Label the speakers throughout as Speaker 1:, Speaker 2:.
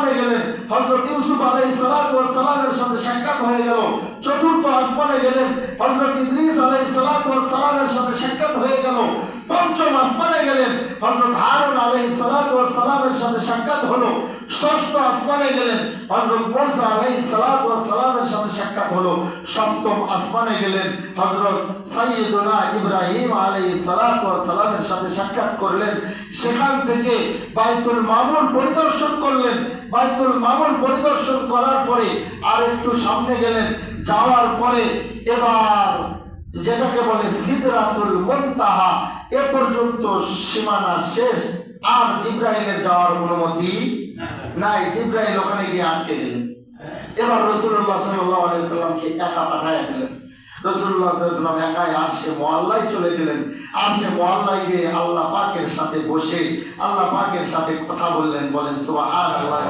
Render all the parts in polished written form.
Speaker 1: আসমানে গেলেন, হযরত ইউসুফ আলাইহিস সালাতু ওয়াস সালামের সাথে সাক্ষাৎ হয়ে গেল। চতুর্থ আসমানে গেলেন, হযরত ইদ্রিস আলাইহিস সালাতু ওয়াস সালামের সাথে সাক্ষাৎ হয়ে গেল। পঞ্চম আসমানে গেলেন, হযরত হারুন আলাইহিস সালাতু ওয়াস সালামের সাথে সাক্ষাৎ হলো। ষষ্ঠ আসমানে গেলেন, হযরত মুসা আলাইহিস সালাতু ওয়াস সালামের সাথে সাক্ষাৎ হলো। সপ্তম আসমানে গেলেন, হযরত সাইয়্যিদুনা ইব্রাহিম আলাইহিস সালাতু ওয়াস সালামের সাথে সাক্ষাৎ করলেন। সেখান থেকে বাইতুল মামুর পরিদর্শন করলেন। বাইতুল মামুর পরিদর্শন করার পরে আর একটু সামনে গেলেন। যাওয়ার পরে এবার যেটাকে বলে সিদরাতুল মুনতাহা, এ পর্যন্ত সীমানা শেষ। আর জিবরাইলের যাওয়ার অনুমতি নাই। জিবরাইল ওখানে গিয়ে আটকে গেলেন। এবার রাসূলুল্লাহ সাল্লাল্লাহু আলাইহি ওয়াসাল্লামকে একা পাঠায় দিলেন। রাসূলুল্লাহ সাল্লাল্লাহু আলাইহি ওয়াসাল্লাম একাই আরশে মুআল্লায় চলে গেলেন। আরশে মুআল্লায় গিয়ে আল্লাহ পাকের সাথে বসে আল্লাহ পাকের সাথে কথা বললেন। বলেন সুবহানাল্লাহ।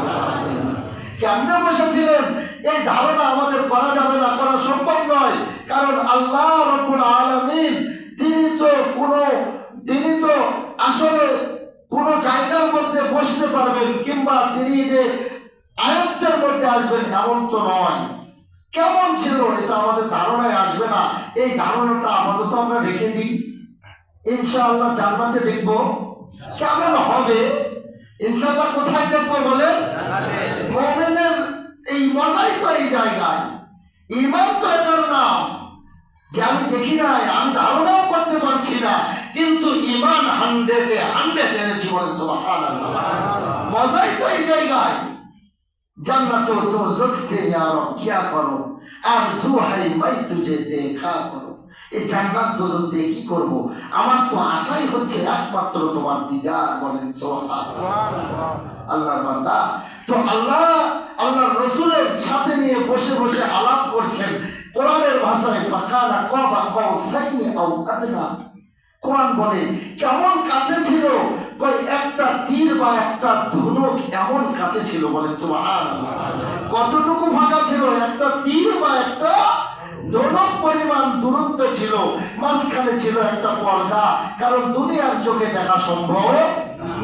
Speaker 1: কেমনে বসেছিলেন এই ধারণা আমাদের করা যাবে না, করা সম্ভব নয়। কারণ আল্লাহ রাব্বুল আলামিন তিনি তো আসলে কোন জায়গার মধ্যে বসতে পারবেন কিংবা তিনি যে আয়াতের মধ্যে আসবেন এমন তো নয়। কেমন ছিল এটা আমাদের ধারণায় আসবে না। এই ধারণাটা আপাতত আমরা রেখে দিই। ইনশাআল্লাহ জান্নাতে দেখব কেমন হবে। ইনশাআল্লাহ কোথায় দেখব বলে? মুমিনের এই মজাই তো এই জায়গায়। ঈমান তো এটার নাম যে আমি দেখি নাই, আমি ধারণাও করতে পারছি না, কিন্তু ঈমান 100 এনেছি। বলেন সুবহানাল্লাহ। মজাই তো এই জায়গায়। জান্নাত তো জোকসে ইয়ারো কিয়া করো, আরজু হাই মাই তুঝে দেখা করো। এই জান্নাত দোজখ দিয়ে কি করব? আমার তো আশাই হচ্ছে একমাত্র তোমার দিদার। বলেন সুবহানাল্লাহ। আল্লাহর বান্দা তো আল্লাহর রাসূলের সাথে নিয়ে বসে বসে আলাপ করছেন কোরআনের ভাষায়। ফাকানা কাবা কাউসাইনি আও আদনা। কোরআন বলে কেমন কাছে ছিল, কই একটা তীর বা একটা ধনুক এমন কাছে ছিল। বলেন সুবহানাল্লাহ। কতটুকু ফাঁকা ছিল? একটা তীর বা একটা ধনুক পরিমাণ দূরত্ব ছিল। মাঝখানে ছিল একটা পর্দা, কারণ দুনিয়ার চোখে দেখা সম্ভব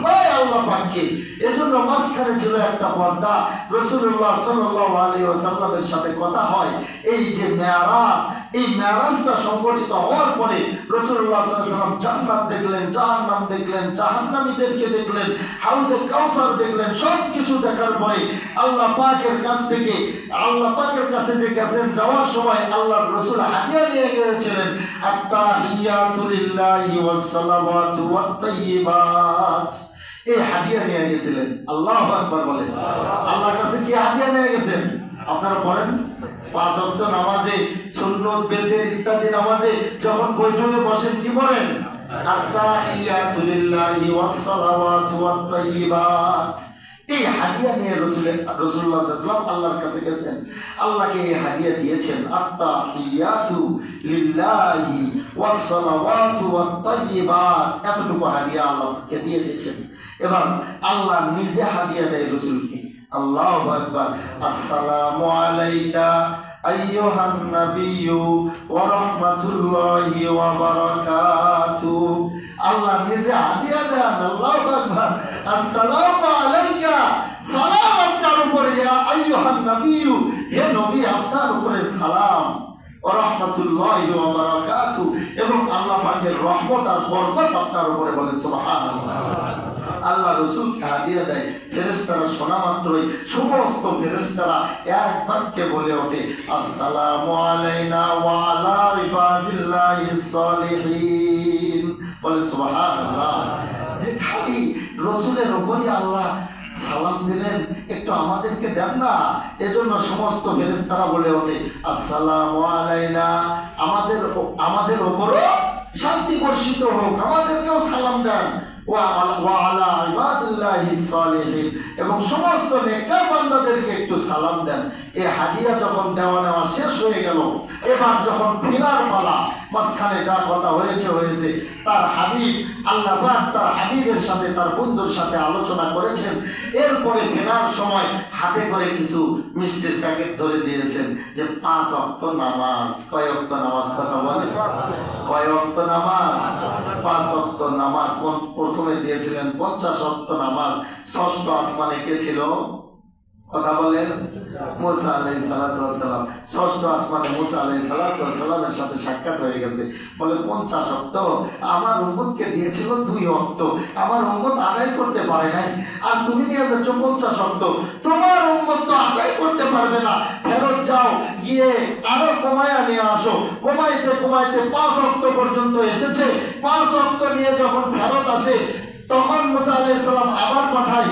Speaker 1: নয় আল্লাহ পাককে। এজন্য মাঝখানে ছিল একটা পর্দা। রাসূলুল্লাহ সাল্লাল্লাহু আলাইহি ওয়াসাল্লামের সাথে কথা হয়। এই যে মেরাজ, এই মেরাজটা সংগঠিত হওয়ার পরে রাসূলুল্লাহ সাল্লাল্লাহু আলাইহি ওয়াসাল্লাম জান্নাত দেখলেন, জাহান্নাম দেখলেন, জাহান্নামীদেরকে দেখলেন, হাউজে কাউসার দেখলেন। সব কিছু দেখার পরে আল্লাহ পাকের কাছে যে গেছেন, যাওয়ার সময় আল্লাহর রাসূল হাদিয়া নিয়ে গিয়েছিলেন। আত-তাহিয়াতু লিল্লাহি ওয়াস সালাওয়াতু ওয়াত তাইয়্যিবাত। এই হাদিয়া নিয়ে গেছিলেন। আল্লাহু আকবার বলেন। আল্লাহর কাছে কি হাদিয়া নিয়ে গেছেন? আপনারা বলেন 5 ওয়াক্ত নামাজে, সুন্নত, বেতের ইত্যাদি নামাজে যখন বৈঠকে বসেন কি বলেন? আত-তাহিয়াতু লিল্লাহি ওয়াস সালাওয়াতু ওয়াত তাইয়্যিবাত। এই হাদিয়া নিয়ে রাসূলুল্লাহ সাল্লাল্লাহু আলাইহি ওয়াসাল্লাম আল্লাহর কাছে গেছেন। আল্লাহকে এই হাদিয়া দিয়েছেন। আত-তাহিয়াতু লিল্লাহি ওয়াস সালাওয়াতু ওয়াত তাইয়্যিবাত। এতটুকু হাদিয়া আল্লাহকে দিয়ে দিয়েছেন। এবার আল্লাহ নিজে হাদিয়া দেয় রাসূলকে। আল্লাহু আকবার। আসসালামু আলাইকা আইয়ুহান নাবিয়্যু ওয়া রাহমাতুল্লাহি ওয়া বারাকাতুহু। আল্লাহ নিজে হাদিয়া দেন। আল্লাহু আকবার। আসসালামু আলাইকা, সালাম আপনার উপরে, ইয়া আইয়ুহান নাবিয়্যু, হে নবী আপনার উপরে সালাম, ওয়া রাহমাতুল্লাহি ওয়া বারাকাতুহু, এবং আল্লাহ পাকের রহমত আর বরকত আপনার উপরে। বলেন সুবহানাল্লাহ। আল্লাহ রাসূলকে হাদিয়া দেয়। ফেরেশতারা শোনা মাত্রই সমস্ত ফেরেশতারা এক বাক্যে বলে ওঠে, আসসালামু আলাইনা ওয়া আলা ইবাদিল্লাহিস সালিহিন। বলে সুবহানাল্লাহ। যে খালি রাসূলের উপরই আল্লাহ সালাম দিলেন, একটু আমাদেরকে দেন না। এজন্য সমস্ত ফেরেশতারা বলে ওঠে, আসসালামু আলাইনা, আমাদের উপরও শান্তি বর্ষিত হোক, আমাদেরকেও সালাম দেন। ওয়া আলা ইবাদিল্লাহিস সালিহিন, এবং সমস্ত নেককার বান্দাদেরকে একটু সালাম দেন। এই হাদিয়া যখন দেওয়া নেওয়া শেষ হয়ে গেল, এবার যখন ফেরার পালা, মাঝখানে যা কথা হয়েছে তার হাবিব আল্লাহ পাক তার হাবিবের সাথে, তার বন্ধুর সাথে আলোচনা করেছেন। এরপরে ফেরার সময় হাতে করে কিছু মিষ্টির প্যাকেট ধরে দিয়েছেন যে 5 ওয়াক্ত নামাজ। কয় ওয়াক্ত নামাজ? কথা বলে কয় ওয়াক্ত নামাজ? 5 ওয়াক্ত নামাজ। প্রথমে দিয়েছিলেন 50 ওয়াক্ত নামাজ। ষষ্ঠ আসমানে কে ছিল? কথা বলেন। মুসা আলাইহিস সালাতু ওয়াস সালাম ষষ্ঠ আসমানে মুসা আলাইহিস সালাতু ওয়াস সালামের সাথে সাক্ষাৎ হয়ে গেছে। বলে 50 ওয়াক্ত আমার উম্মতকে দিয়েছিল 2 ওয়াক্ত, আমার উম্মত আদায় করতে পারে নাই, আর তুমি নিয়ে যাচ্ছ 50 ওয়াক্ত, তোমার উম্মত তো আদায় করতে পারবে না, ফেরত যাও, গিয়ে আরো কমায়া নিয়ে আসো। কমাইতে কমাইতে 5 ওয়াক্ত পর্যন্ত এসেছে। 5 ওয়াক্ত নিয়ে যখন ফেরত আসে তখন মুসা আলাইহিস সালাম আবার পাঠায়,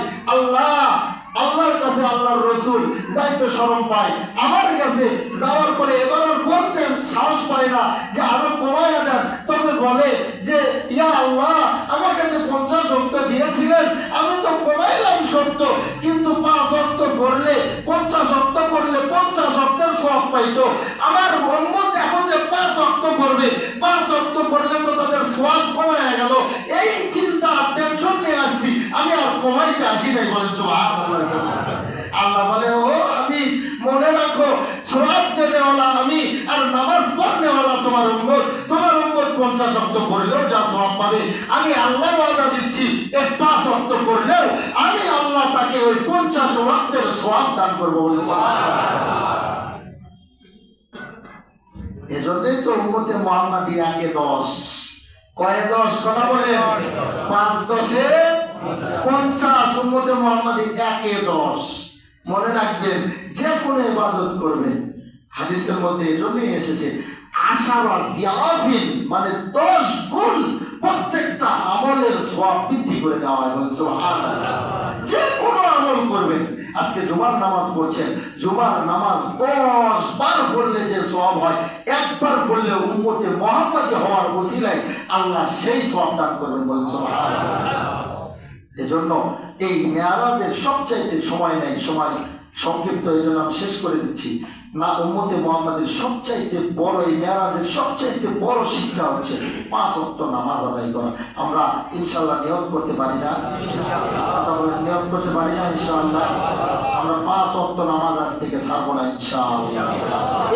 Speaker 1: আল্লাহর কাছে আল্লাহর রাসূল যাইতে শরম পায়, আমার কাছে যাওয়ার পরে এবার আর বলতে সাহস পায় না যে আরো কমায়া দেন। তবে বলে যে ইয়া আল্লাহ, আমার কাছে 50 ওয়াক্ত দিয়েছিলেন, আমি তো কমাইলাম সত্য, কিন্তু 5 ওয়াক্ত পড়লে 50 ওয়াক্ত পড়লে 50 ওয়াক্তের সওয়াব পাইতো। আমার উম্মত এখন যে 5 ওয়াক্ত পড়বে, 5 ওয়াক্ত পড়লে তো তাদের সওয়াব কমায়া গেল, এই চিন্তা টেনশন নিয়ে আসছি, আমি আর কমাইতে আসি নাই। বলেন সুবহানাল্লাহ। আল্লাহ বলে, ও আমি মনে রাখো, সওয়াব দেনেওয়ালা আমি, আর নামাজ পড়নেওয়ালা তোমার উম্মত। তোমার উম্মত 50 ওয়াক্ত পড়লেও যা সওয়াব পাবে, আমি আল্লাহ ওয়াদা দিচ্ছি, এই 5 ওয়াক্ত পড়লেও আমি আল্লাহ তাকে ওই 50 ওয়াক্তের সওয়াব দান করবো। বলে এজন্যই তো উম্মতে মুহাম্মাদি 1 এ 10। কয়ে 10? কথা বলে 5 10 এ 50। উম্মতে মুহাম্মাদি 1 এ 10। মনে রাখবেন, যে কোনো ইবাদত করবেন, হাদিসের মধ্যে এজন্যই এসেছে আশারা জিয়াফিন, মানে 10 গুণ প্রত্যেকটা আমলের সওয়াব বৃদ্ধি করে দেওয়া হয়। বলেন সুবহানাল্লাহ। যে কোনো আমল করবেন, আজকে জুমার নামাজ পড়ছেন, জুমার নামাজ 10 বার পড়লে যে সওয়াব হয়, একবার পড়লে উম্মতে মুহাম্মাদি হওয়ার ওসিলায় আল্লাহ সেই সওয়াব দান করবেন। বলেন সুবহানাল্লাহ। এজন্য এই মেরাজের সবচাইতে সময় নাই, সময় সংক্ষিপ্ত, এই জন্য আমি শেষ করে দিচ্ছি না। উম্মতে মুহাম্মাদের সবচাইতে বড়, এই মেরাজের সবচাইতে বড় শিক্ষা হচ্ছে 5 ওয়াক্ত নামাজ আদায় করা। আমরা ইনশাআল্লাহ নিয়ত করতে পারি না? কথা বলেন, নিয়ত করতে পারি না? ইনশাআল্লাহ আমরা 5 ওয়াক্ত নামাজ আজ থেকে ছাড়বো না ইনশাআল্লাহ।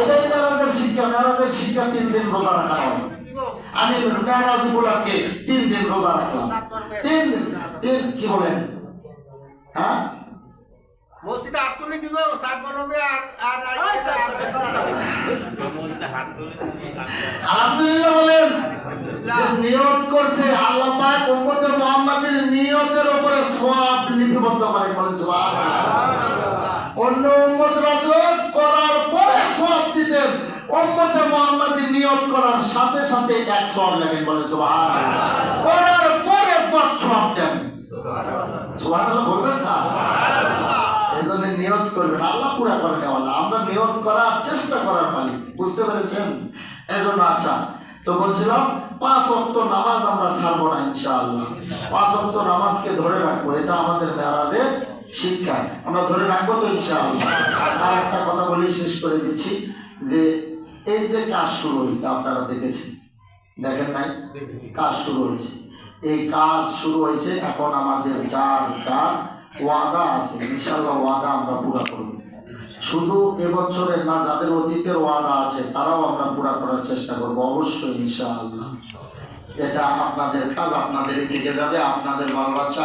Speaker 1: এটাই মেরাজের শিক্ষা। মেরাজের শিক্ষা 3 দিন রোজা রাখা হয়। আমি মেরাজ উপলক্ষে 3 দিন রোজা রাখলাম। 3 দিন কি বলেন? হ্যাঁ,
Speaker 2: মসজিদে হাত তুলে দিবে, সাত করবে, আর
Speaker 1: আলহামদুলিল্লাহ বলেন। যে নিয়ত করছে, আল্লাহ পাক উম্মতে মুহাম্মাদের নিয়তের উপরে সওয়াব লিপিবদ্ধ করেন। বলেন সুবহানাল্লাহ। অন্য উম্মতরা তো করার পরে সওয়াব দিতেন, উম্মতে মুহাম্মাদের নিয়ত করার সাথে সাথে 1 সওয়াব লাগেন। বলেন সুবহানাল্লাহ। করার পরে 10 সওয়াব দেন। সুবহানাল্লাহ বলবেন না? এজন্য নিয়ত করবেন, আল্লাহ পুরা করে নেওয়ালা, আমরা নিয়ত করার চেষ্টা করার মালিক। বুঝতে পেরেছেন? এজন্য আচ্ছা, তো বলছিলাম 5 ওয়াক্ত নামাজ আমরা ছাড়বো না ইনশাআল্লাহ। 5 ওয়াক্ত নামাজকে ধরে রাখবো, এটা আমাদের মেরাজের শিক্ষা, আমরা ধরে রাখবো তো ইনশাআল্লাহ। আর একটা কথা বলেই শেষ করে দিচ্ছি, যে এই যে কাজ শুরু হয়েছে, আপনারা দেখেছেন, দেখেন নাই? কাজ শুরু হয়েছে, এই কাজ শুরু হয়েছে। এখন আমাদের যার যার ওয়াদা আছে, ইনশাআল্লাহ ওয়াদা আমরা পুরা করব। শুধু এবছরের না, যাদের অতীতের ওয়াদা আছে তারাও আমরা পুরা করার চেষ্টা করব অবশ্যই ইনশাআল্লাহ। এটা আপনাদের কাজ, আপনাদেরই থেকে যাবে, আপনাদের বাল বাচ্চা